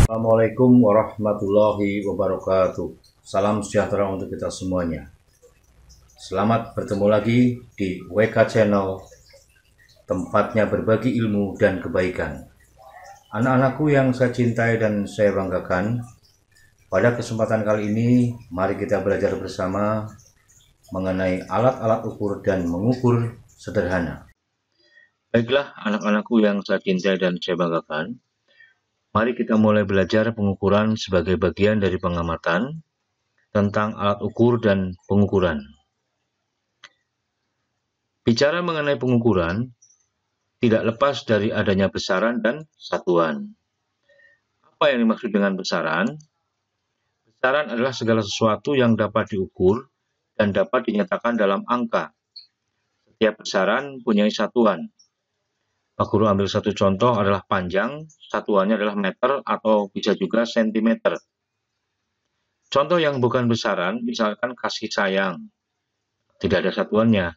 Assalamualaikum warahmatullahi wabarakatuh. Salam sejahtera untuk kita semuanya. Selamat bertemu lagi di WK Channel, tempatnya berbagi ilmu dan kebaikan. Anak-anakku yang saya cintai dan saya banggakan, pada kesempatan kali ini mari kita belajar bersama mengenai alat-alat ukur dan mengukur sederhana. Baiklah anak-anakku yang saya cintai dan saya banggakan, mari kita mulai belajar pengukuran sebagai bagian dari pengamatan tentang alat ukur dan pengukuran. Bicara mengenai pengukuran, tidak lepas dari adanya besaran dan satuan. Apa yang dimaksud dengan besaran? Besaran adalah segala sesuatu yang dapat diukur dan dapat dinyatakan dalam angka. Setiap besaran punya satuan. Pak Guru ambil satu contoh adalah panjang, satuannya adalah meter atau bisa juga sentimeter. Contoh yang bukan besaran, misalkan kasih sayang, tidak ada satuannya,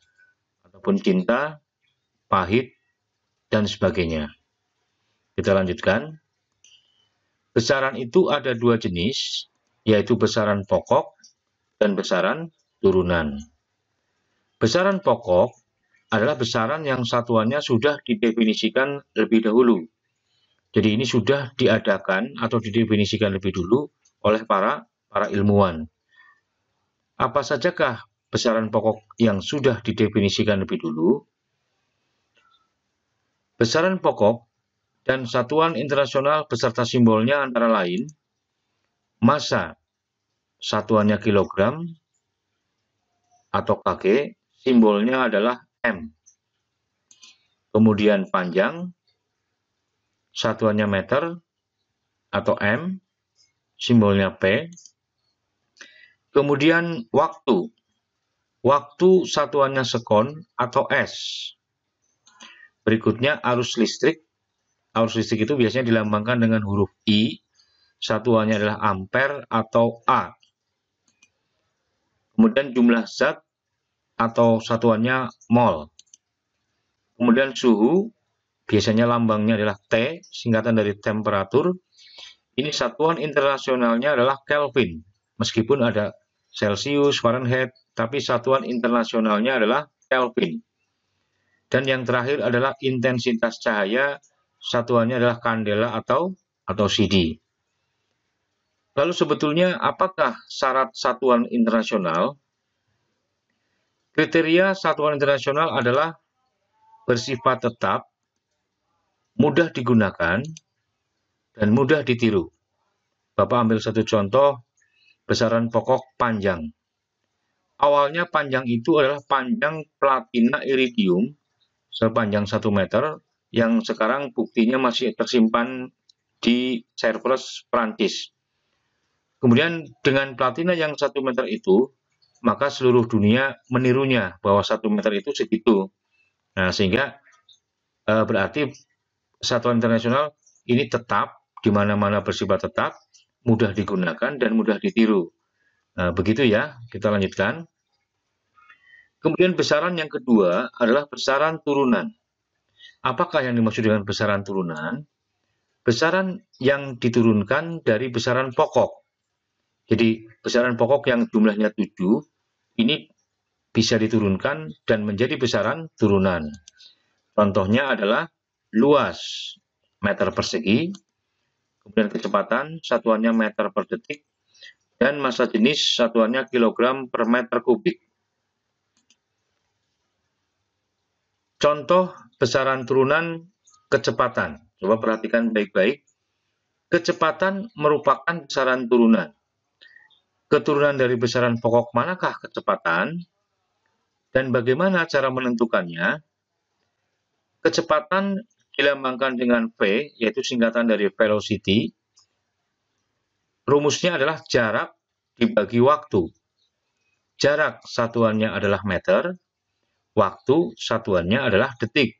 ataupun cinta, pahit, dan sebagainya. Kita lanjutkan. Besaran itu ada dua jenis, yaitu besaran pokok dan besaran turunan. Besaran pokok adalah besaran yang satuannya sudah didefinisikan lebih dahulu. Jadi ini sudah diadakan atau didefinisikan lebih dulu oleh para ilmuwan. Apa sajakah besaran pokok yang sudah didefinisikan lebih dulu? Besaran pokok dan satuan internasional beserta simbolnya antara lain massa, satuannya kilogram atau kg, simbolnya adalah M. Kemudian panjang, satuannya meter atau M, simbolnya P. Kemudian waktu satuannya sekon atau S. Berikutnya arus listrik. Arus listrik itu biasanya dilambangkan dengan huruf I, satuannya adalah ampere atau A. Kemudian jumlah zat atau satuannya mol. Kemudian suhu, biasanya lambangnya adalah T, singkatan dari temperatur. Ini satuan internasionalnya adalah Kelvin. Meskipun ada Celsius, Fahrenheit, tapi satuan internasionalnya adalah Kelvin. Dan yang terakhir adalah intensitas cahaya, satuannya adalah kandela atau CD. Lalu sebetulnya apakah syarat satuan internasional? Kriteria satuan internasional adalah bersifat tetap, mudah digunakan, dan mudah ditiru. Bapak ambil satu contoh, besaran pokok panjang. Awalnya panjang itu adalah panjang platina iridium sepanjang 1 meter, yang sekarang buktinya masih tersimpan di Cerberus, Prancis. Kemudian dengan platina yang 1 meter itu, maka seluruh dunia menirunya bahwa 1 meter itu segitu. Nah, sehingga berarti satuan internasional ini tetap, di mana-mana bersifat tetap, mudah digunakan dan mudah ditiru. Nah, begitu ya, kita lanjutkan. Kemudian besaran yang kedua adalah besaran turunan. Apakah yang dimaksud dengan besaran turunan? Besaran yang diturunkan dari besaran pokok. Jadi besaran pokok yang jumlahnya 7, ini bisa diturunkan dan menjadi besaran turunan. Contohnya adalah luas, meter persegi, kemudian kecepatan, satuannya meter per detik, dan massa jenis, satuannya kilogram per meter kubik. Contoh besaran turunan kecepatan. Coba perhatikan baik-baik. Kecepatan merupakan besaran turunan. Keturunan dari besaran pokok manakah kecepatan? Dan bagaimana cara menentukannya? Kecepatan dilambangkan dengan V, yaitu singkatan dari velocity. Rumusnya adalah jarak dibagi waktu. Jarak satuannya adalah meter, waktu satuannya adalah detik.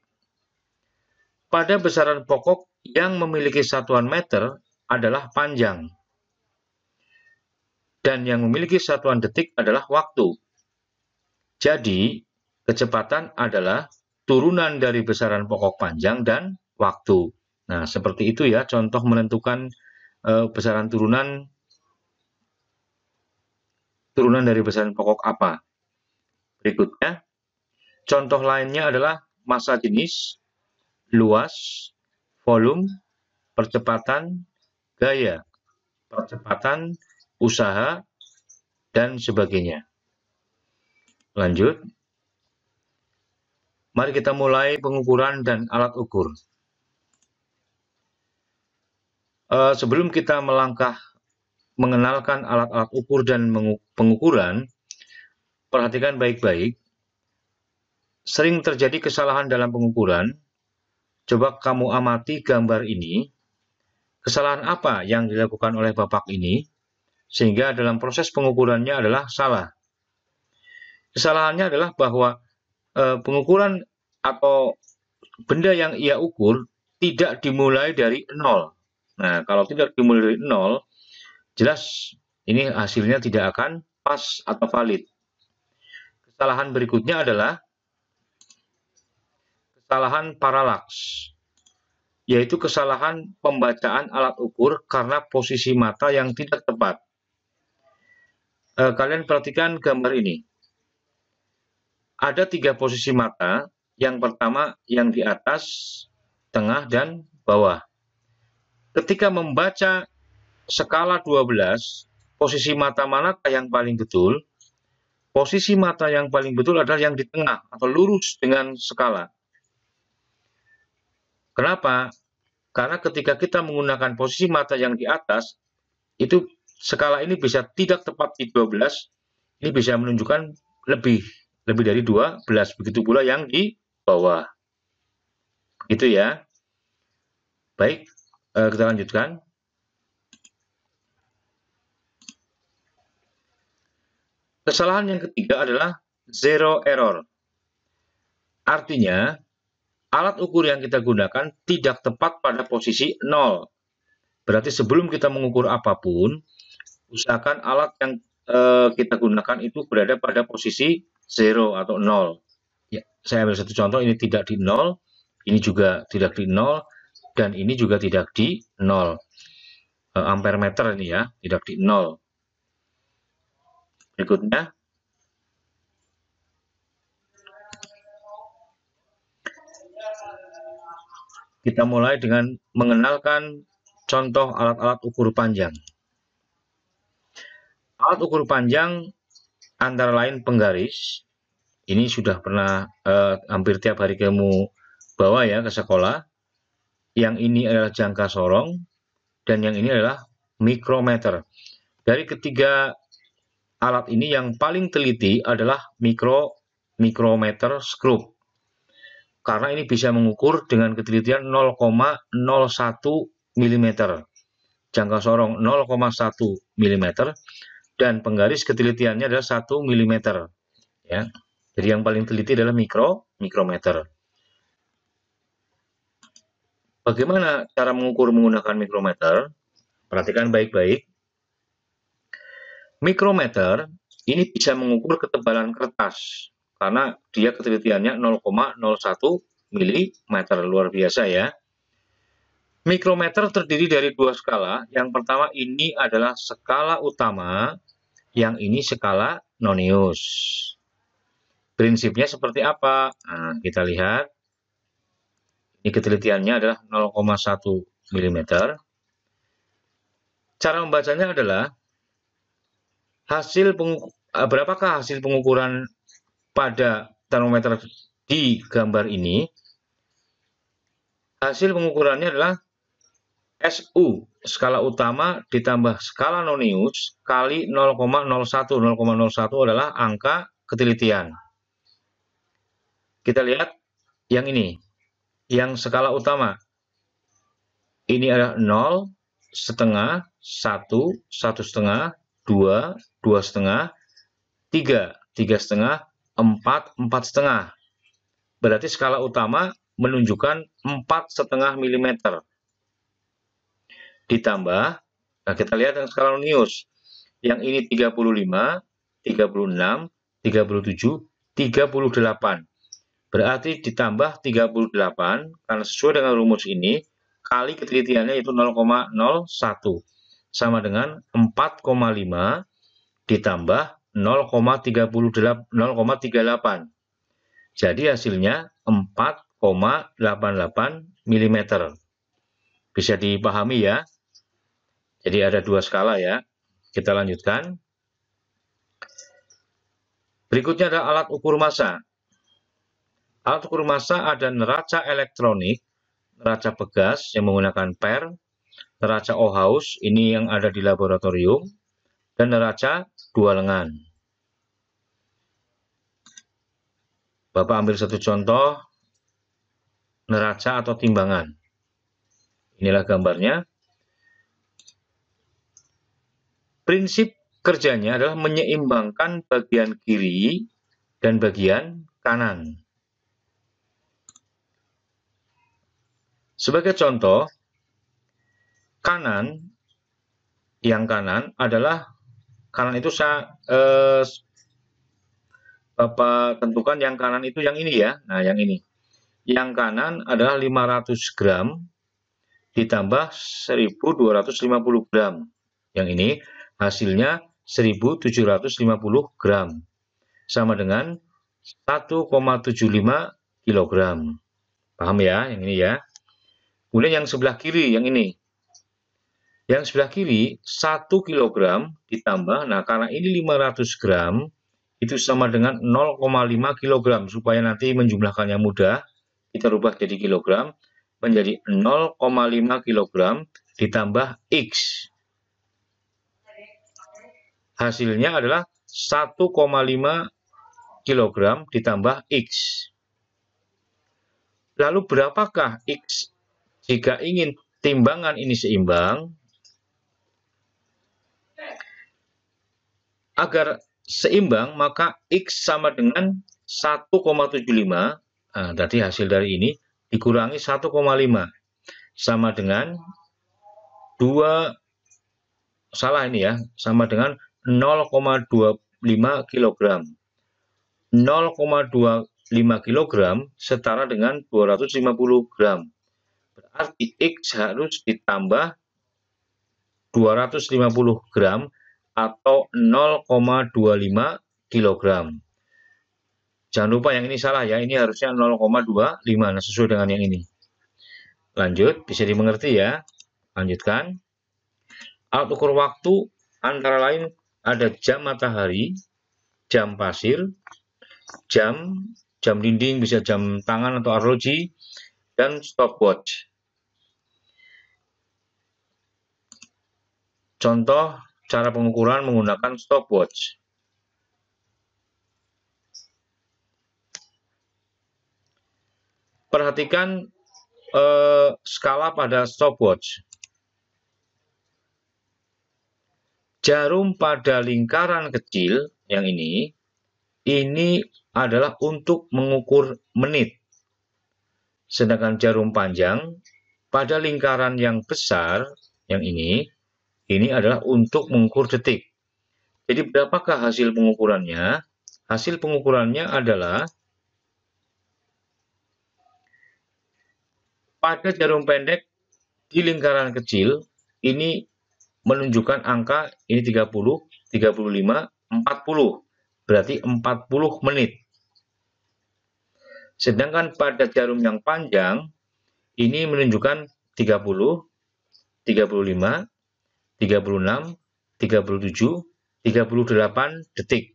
Pada besaran pokok yang memiliki satuan meter adalah panjang. Dan yang memiliki satuan detik adalah waktu. Jadi, kecepatan adalah turunan dari besaran pokok panjang dan waktu. Nah, seperti itu ya contoh menentukan besaran turunan dari besaran pokok apa. Berikutnya, contoh lainnya adalah massa jenis, luas, volume, percepatan, gaya, percepatan, usaha, dan sebagainya. Lanjut. Mari kita mulai pengukuran dan alat ukur. Sebelum kita melangkah mengenalkan alat-alat ukur dan pengukuran, perhatikan baik-baik. Sering terjadi kesalahan dalam pengukuran. Coba kamu amati gambar ini. Kesalahan apa yang dilakukan oleh Bapak ini, sehingga dalam proses pengukurannya adalah salah. Kesalahannya adalah bahwa pengukuran atau benda yang ia ukur tidak dimulai dari 0. Nah, kalau tidak dimulai dari 0, jelas ini hasilnya tidak akan pas atau valid. Kesalahan berikutnya adalah kesalahan paralaks, yaitu kesalahan pembacaan alat ukur karena posisi mata yang tidak tepat. Kalian perhatikan gambar ini. Ada 3 posisi mata. Yang pertama yang di atas, tengah, dan bawah. Ketika membaca skala 12, posisi mata manakah yang paling betul? Posisi mata yang paling betul adalah yang di tengah atau lurus dengan skala. Kenapa? Karena ketika kita menggunakan posisi mata yang di atas, itu skala ini bisa tidak tepat di 12, ini bisa menunjukkan lebih dari 12, begitu pula yang di bawah. Gitu ya. Baik, kita lanjutkan. Kesalahan yang ketiga adalah zero error. Artinya, alat ukur yang kita gunakan tidak tepat pada posisi 0. Berarti sebelum kita mengukur apapun, usahakan alat yang kita gunakan itu berada pada posisi 0 atau 0. Ya, saya ambil satu contoh, ini tidak di 0, ini juga tidak di 0, dan ini juga tidak di 0. Ampere meter ini ya, tidak di 0. Berikutnya. Kita mulai dengan mengenalkan contoh alat-alat ukur panjang. Alat ukur panjang antara lain penggaris. Ini sudah pernah hampir tiap hari kamu bawa ya ke sekolah. Yang ini adalah jangka sorong dan yang ini adalah mikrometer. Dari ketiga alat ini yang paling teliti adalah mikrometer skrup. Karena ini bisa mengukur dengan ketelitian 0,01 mm. Jangka sorong 0,1 mm dan penggaris ketelitiannya adalah 1 mm. Ya. Jadi yang paling teliti adalah mikrometer. Bagaimana cara mengukur menggunakan mikrometer? Perhatikan baik-baik. Mikrometer ini bisa mengukur ketebalan kertas karena dia ketelitiannya 0,01 mm, luar biasa ya. Mikrometer terdiri dari 2 skala. Yang pertama ini adalah skala utama, yang ini skala nonius. Prinsipnya seperti apa? Nah, kita lihat. Ini ketelitiannya adalah 0,1 mm. Cara membacanya adalah berapakah hasil pengukuran pada termometer di gambar ini. Hasil pengukurannya adalah SU, skala utama ditambah skala nonius kali 0,01. 0,01 adalah angka ketelitian. Kita lihat yang ini, yang skala utama. Ini adalah 0, setengah, 1, 1,5, 2, 2,5, 3, 3,5, 4, 4,5. Berarti skala utama menunjukkan 4,5 mm. Ditambah, nah kita lihat yang skala nonius. Yang ini 35, 36, 37, 38. Berarti ditambah 38, karena sesuai dengan rumus ini, kali ketelitiannya itu 0,01. sama dengan 4,5 ditambah 0,38. Jadi hasilnya 4,88 mm. Bisa dipahami ya. Jadi ada dua skala ya. Kita lanjutkan. Berikutnya ada alat ukur massa. Alat ukur massa ada neraca elektronik, neraca pegas yang menggunakan per, neraca Ohaus, ini yang ada di laboratorium, dan neraca dua lengan. Bapak ambil satu contoh neraca atau timbangan. Inilah gambarnya. Prinsip kerjanya adalah menyeimbangkan bagian kiri dan bagian kanan. Sebagai contoh, yang kanan adalah, kanan itu Bapak tentukan yang kanan itu yang ini ya. Nah, yang ini. Yang kanan adalah 500 gram ditambah 1250 gram. Yang ini hasilnya 1750 gram. Sama dengan 1,75 kilogram. Paham ya yang ini ya? Kemudian yang sebelah kiri, yang ini. Yang sebelah kiri, 1 kilogram ditambah, nah karena ini 500 gram, itu sama dengan 0,5 kilogram. Supaya nanti menjumlahkannya mudah, kita rubah jadi kilogram, menjadi 0,5 kilogram ditambah X. Hasilnya adalah 1,5 kilogram ditambah X. Lalu berapakah X jika ingin timbangan ini seimbang? Agar seimbang, maka X sama dengan 1,75. Nah, tadi hasil dari ini dikurangi 1,5 sama dengan 2, salah ini ya, sama dengan 0,25 kilogram. 0,25 kilogram setara dengan 250 gram. Berarti X harus ditambah 250 gram atau 0,25 kilogram. Jangan lupa yang ini salah ya, ini harusnya 0,25, nah sesuai dengan yang ini. Lanjut, bisa dimengerti ya. Lanjutkan. Alat ukur waktu antara lain ada jam matahari, jam pasir, jam dinding, bisa jam tangan atau arloji, dan stopwatch. Contoh cara pengukuran menggunakan stopwatch. Perhatikan skala pada stopwatch. Jarum pada lingkaran kecil yang ini adalah untuk mengukur menit. Sedangkan jarum panjang pada lingkaran yang besar yang ini adalah untuk mengukur detik. Jadi berapakah hasil pengukurannya? Hasil pengukurannya adalah pada jarum pendek di lingkaran kecil ini menunjukkan angka ini 30, 35, 40. Berarti 40 menit. Sedangkan pada jarum yang panjang ini menunjukkan 30, 35, 36, 37, 38 detik.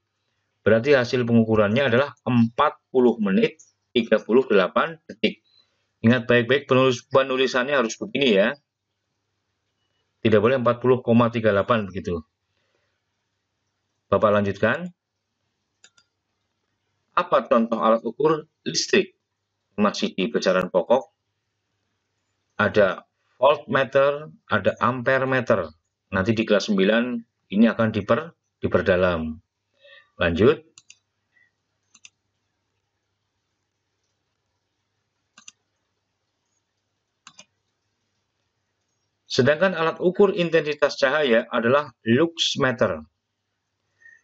Berarti hasil pengukurannya adalah 40 menit 38 detik. Ingat baik-baik penulisannya harus begini ya. Tidak boleh 40,38 begitu. Bapak lanjutkan. Apa contoh alat ukur listrik? Masih di pelajaran pokok. Ada voltmeter, ada ampere meter. Nanti di kelas 9 ini akan diperdalam. Lanjut. Sedangkan alat ukur intensitas cahaya adalah luxmeter.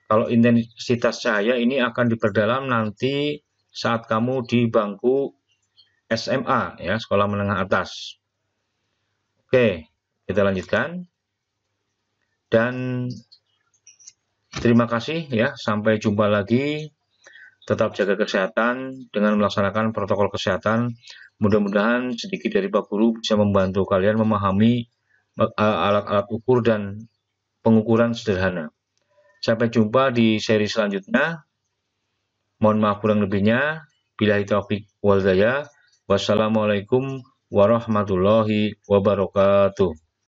Kalau intensitas cahaya ini akan diperdalam nanti saat kamu di bangku SMA ya, sekolah menengah atas. Oke, kita lanjutkan. Dan terima kasih ya, sampai jumpa lagi. Tetap jaga kesehatan dengan melaksanakan protokol kesehatan. Mudah-mudahan sedikit dari Pak Guru bisa membantu kalian memahami alat-alat ukur dan pengukuran sederhana. Sampai jumpa di seri selanjutnya. Mohon maaf kurang lebihnya. Billahi taufiq wal hidayah. Wassalamualaikum warahmatullahi wabarakatuh.